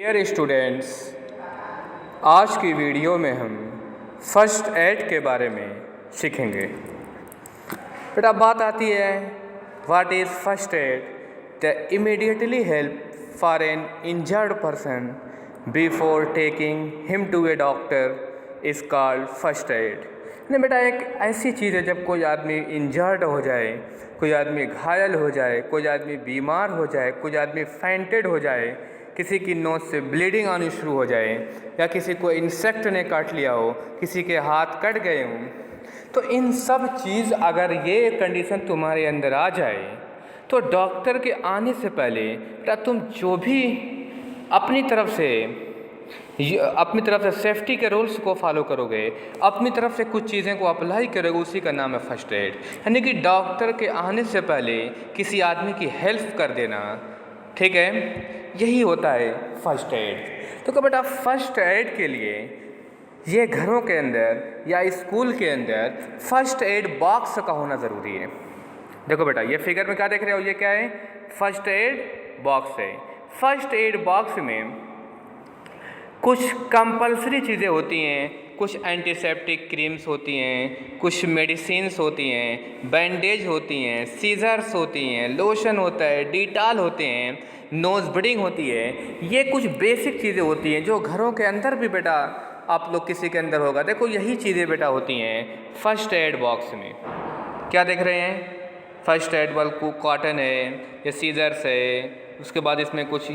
Dear students, आज की video में हम फर्स्ट एड के बारे में सीखेंगे। बेटा बात आती है what is first aid? The immediately help for an injured person before taking him to a doctor is called first aid. नहीं बेटा, एक ऐसी चीज़ है जब कोई आदमी इंजर्ड हो जाए, कोई आदमी घायल हो जाए, कोई आदमी बीमार हो जाए, कोई आदमी फेंटेड हो जाए, किसी की नोज़ से ब्लीडिंग आनी शुरू हो जाए, या किसी को इंसेक्ट ने काट लिया हो, किसी के हाथ कट गए हों, तो इन सब चीज़ अगर ये कंडीशन तुम्हारे अंदर आ जाए तो डॉक्टर के आने से पहले बेटा तुम जो भी अपनी तरफ से सेफ्टी के रूल्स को फॉलो करोगे, अपनी तरफ से कुछ चीज़ें को अप्लाई करोगे, उसी का नाम है फर्स्ट एड। यानी कि डॉक्टर के आने से पहले किसी आदमी की हेल्प कर देना, ठीक है, यही होता है फर्स्ट एड। तो क्या बेटा फर्स्ट एड के लिए ये घरों के अंदर या स्कूल के अंदर फर्स्ट एड बॉक्स का होना ज़रूरी है। देखो बेटा, ये फिगर में क्या देख रहे हो, ये क्या है? फर्स्ट एड बॉक्स है। फर्स्ट एड बॉक्स में कुछ कंपलसरी चीज़ें होती हैं, कुछ एंटीसेप्टिक क्रीम्स होती हैं, कुछ मेडिसिन्स होती हैं, बैंडेज होती हैं, सीजर्स होती हैं, लोशन होता है, डिटॉल होते हैं, नोज़ ब्लीडिंग होती है। ये कुछ बेसिक चीज़ें होती हैं जो घरों के अंदर भी बेटा आप लोग किसी के अंदर होगा। देखो यही चीज़ें बेटा होती हैं फर्स्ट एड बॉक्स में। क्या देख रहे हैं? फर्स्ट एड बल्ब कॉटन है, ये सीजर्स है, उसके बाद इसमें कुछ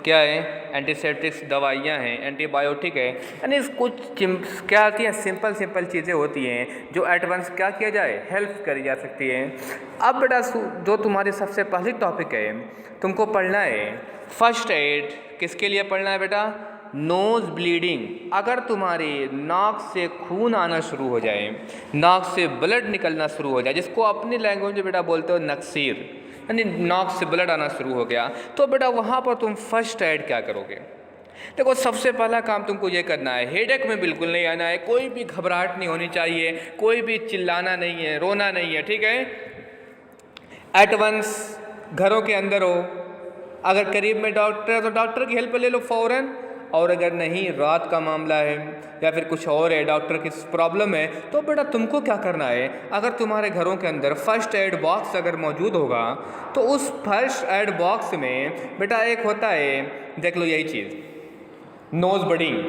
क्या है, एंटीसेप्टिक्स दवाइयाँ हैं, एंटीबायोटिक है, यानी कुछ क्या आती हैं, सिंपल चीज़ें होती हैं जो एडवांस क्या किया जाए, हेल्प करी जा सकती है। अब बेटा जो तुम्हारी सबसे पहली टॉपिक है, तुमको पढ़ना है फर्स्ट एड। किसके लिए पढ़ना है बेटा? Nose bleeding. अगर तुम्हारी नाक से खून आना शुरू हो जाए, नाक से ब्लड निकलना शुरू हो जाए, जिसको अपनी लैंग्वेज में बेटा बोलते हो नक्सीर, यानी नाक से ब्लड आना शुरू हो गया, तो बेटा वहाँ पर तुम फर्स्ट एड क्या करोगे? देखो सबसे पहला काम तुमको ये करना है, हेडेक में बिल्कुल नहीं आना है, कोई भी घबराहट नहीं होनी चाहिए, कोई भी चिल्लाना नहीं है, रोना नहीं है, ठीक है। एट वंस घरों के अंदर हो, अगर करीब में डॉक्टर है तो डॉक्टर की हेल्प ले लो फ़ौरन, और अगर नहीं, रात का मामला है या फिर कुछ और है, डॉक्टर की प्रॉब्लम है, तो बेटा तुमको क्या करना है, अगर तुम्हारे घरों के अंदर फर्स्ट एड बॉक्स अगर मौजूद होगा तो उस फर्स्ट एड बॉक्स में बेटा एक होता है, देख लो यही चीज़, नोज़ ब्लीडिंग,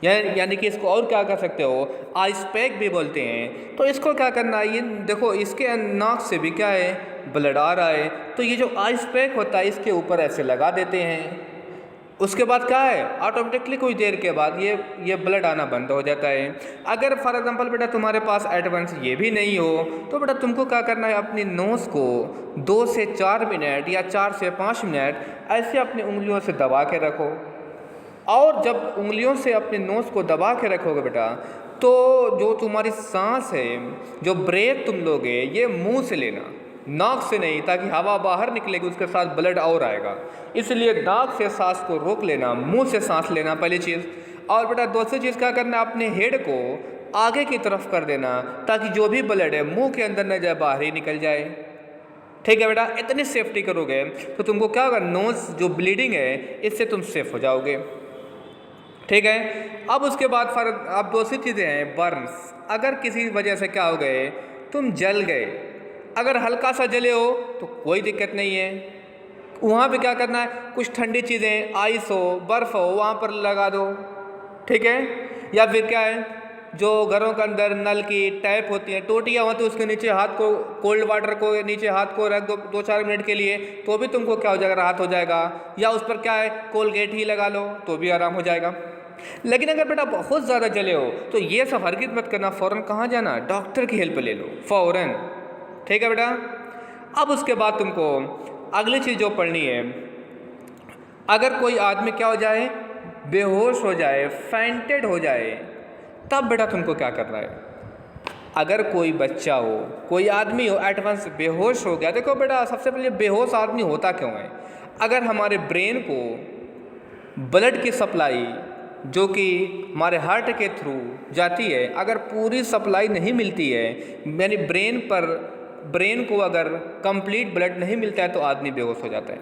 यानी कि इसको और क्या कर सकते हो, आइस पैक भी बोलते हैं। तो इसको क्या करना है, ये देखो इसके नाक से भी क्या है, ब्लड आ रहा है, तो ये जो आइस पैक होता है इसके ऊपर ऐसे लगा देते हैं। उसके बाद क्या है, ऑटोमेटिकली कुछ देर के बाद ये ब्लड आना बंद हो जाता है। अगर फॉर एग्जांपल बेटा तुम्हारे पास एडवांस ये भी नहीं हो तो बेटा तुमको क्या करना है, अपनी नोज़ को 2 से 4 मिनट या 4 से 5 मिनट ऐसे अपनी उंगलियों से दबा के रखो। और जब उंगलियों से अपनी नोज़ को दबा के रखोगे बेटा, तो जो तुम्हारी सांस है, जो ब्रेथ तुम लोगे, ये मुँह से लेना, नाक से नहीं, ताकि हवा बाहर निकलेगी उसके साथ ब्लड और आएगा। इसलिए नाक से सांस को रोक लेना, मुंह से सांस लेना पहली चीज़। और बेटा दूसरी चीज़ क्या करना, अपने हेड को आगे की तरफ कर देना ताकि जो भी ब्लड है मुंह के अंदर न जाए, बाहर ही निकल जाए, ठीक है बेटा। इतनी सेफ्टी करोगे तो तुमको क्या होगा, नोज़ जो ब्लीडिंग है इससे तुम सेफ हो जाओगे, ठीक है। अब उसके बाद अब दूसरी चीज़ें हैं, बर्न्स। अगर किसी वजह से क्या हो गए, तुम जल गए, अगर हल्का सा जले हो तो कोई दिक्कत नहीं है, वहाँ पे क्या करना है, कुछ ठंडी चीज़ें, आइस हो, बर्फ़ हो, वहाँ पर लगा दो, ठीक है। या फिर क्या है, जो घरों के अंदर नल की टैप होती हैं, टोटियाँ होती हैं, उसके नीचे हाथ को, कोल्ड वाटर को नीचे हाथ को रख दो 2-4 मिनट के लिए, तो भी तुमको क्या हो जाएगा, राहत हो जाएगा। या उस पर क्या है, कोलगेट ही लगा लो तो भी आराम हो जाएगा। लेकिन अगर बेटा बहुत ज़्यादा जले हो तो ये सब हरगिज़ मत करना, फ़ौरन कहाँ जाना, डॉक्टर की हेल्प ले लो फ़ौरन, ठीक है बेटा। अब उसके बाद तुमको अगली चीज़ जो पढ़नी है, अगर कोई आदमी क्या हो जाए, बेहोश हो जाए, फेंटेड हो जाए, तब बेटा तुमको क्या करना है। अगर कोई बच्चा हो, कोई आदमी हो, एडवांस बेहोश हो गया, देखो बेटा सबसे पहले बेहोश आदमी होता क्यों है, अगर हमारे ब्रेन को ब्लड की सप्लाई जो कि हमारे हार्ट के थ्रू जाती है, अगर पूरी सप्लाई नहीं मिलती है, यानी ब्रेन को अगर कंप्लीट ब्लड नहीं मिलता है तो आदमी बेहोश हो जाता है।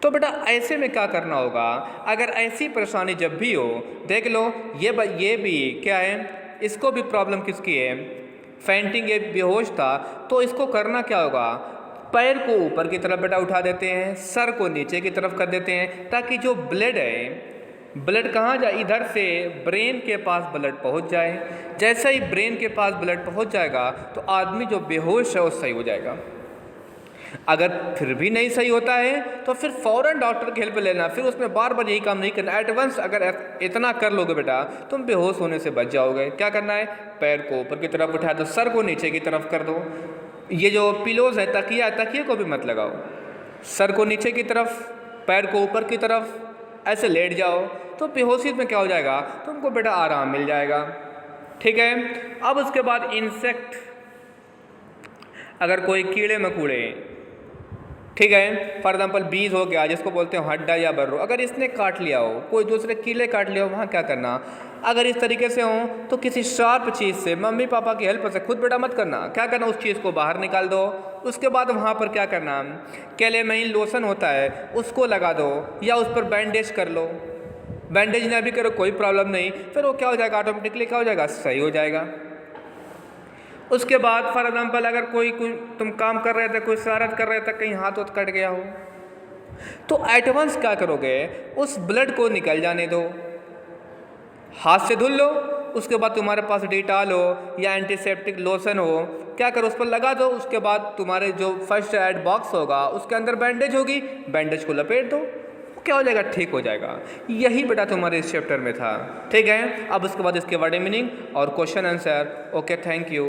तो बेटा ऐसे में क्या करना होगा, अगर ऐसी परेशानी जब भी हो, देख लो ये भी क्या है, इसको भी प्रॉब्लम किसकी है, फेंटिंग, ये बेहोश था, तो इसको करना क्या होगा, पैर को ऊपर की तरफ बेटा उठा देते हैं, सर को नीचे की तरफ कर देते हैं, ताकि जो ब्लड है, ब्लड कहाँ जाए, इधर से ब्रेन के पास ब्लड पहुंच जाए। जैसे ही ब्रेन के पास ब्लड पहुंच जाएगा तो आदमी जो बेहोश है वो सही हो जाएगा। अगर फिर भी नहीं सही होता है तो फिर फ़ौरन डॉक्टर की हेल्प लेना, फिर उसमें बार बार यही काम नहीं करना। एट वंस अगर इतना कर लोगे बेटा, तुम बेहोश होने से बच जाओगे। क्या करना है, पैर को ऊपर की तरफ उठा दो, सर को नीचे की तरफ कर दो। ये जो पिलोज है, तकिए को भी मत लगाओ, सर को नीचे की तरफ, पैर को ऊपर की तरफ, ऐसे लेट जाओ, तो बेहोशी में क्या हो जाएगा, तुमको बेटा आराम मिल जाएगा। ठीक है। अब उसके बाद इंसेक्ट, अगर कोई कीड़े मकोड़े, ठीक है, फॉर एग्जाम्पल बीज हो गया, जिसको बोलते हैं हड्डा या बर्रो, अगर इसने काट लिया हो, कोई दूसरे कीड़े काट लिया हो, वहाँ क्या करना, अगर इस तरीके से हो तो किसी शार्प चीज़ से, मम्मी पापा की हेल्प से, खुद बेटा मत करना, क्या करना, उस चीज़ को बाहर निकाल दो। उसके बाद वहाँ पर क्या करना, कैलेमाइन लोशन होता है उसको लगा दो, या उस पर बैंडेज कर लो। बैंडेज ना भी करो कोई प्रॉब्लम नहीं, फिर वो क्या हो जाएगा, ऑटोमेटिकली क्या हो जाएगा, सही हो जाएगा। उसके बाद फॉर एग्जाम्पल अगर कोई तुम काम कर रहे थे, कोई शरारत कर रहे थे, कहीं हाथ वोथ कट गया हो, तो एट वंस क्या करोगे, उस ब्लड को निकल जाने दो, हाथ से धुल लो। उसके बाद तुम्हारे पास डिटॉल हो या एंटीसेप्टिक लोशन हो, क्या करो, उस पर लगा दो। उसके बाद तुम्हारे जो फर्स्ट एड बॉक्स होगा उसके अंदर बैंडेज होगी, बैंडेज को लपेट दो, क्या हो जाएगा, ठीक हो जाएगा। यही बेटा तुम्हारे इस चैप्टर में था। ठीक है। अब उसके बाद इसके वर्ड मीनिंग और question answer. Okay, thank you.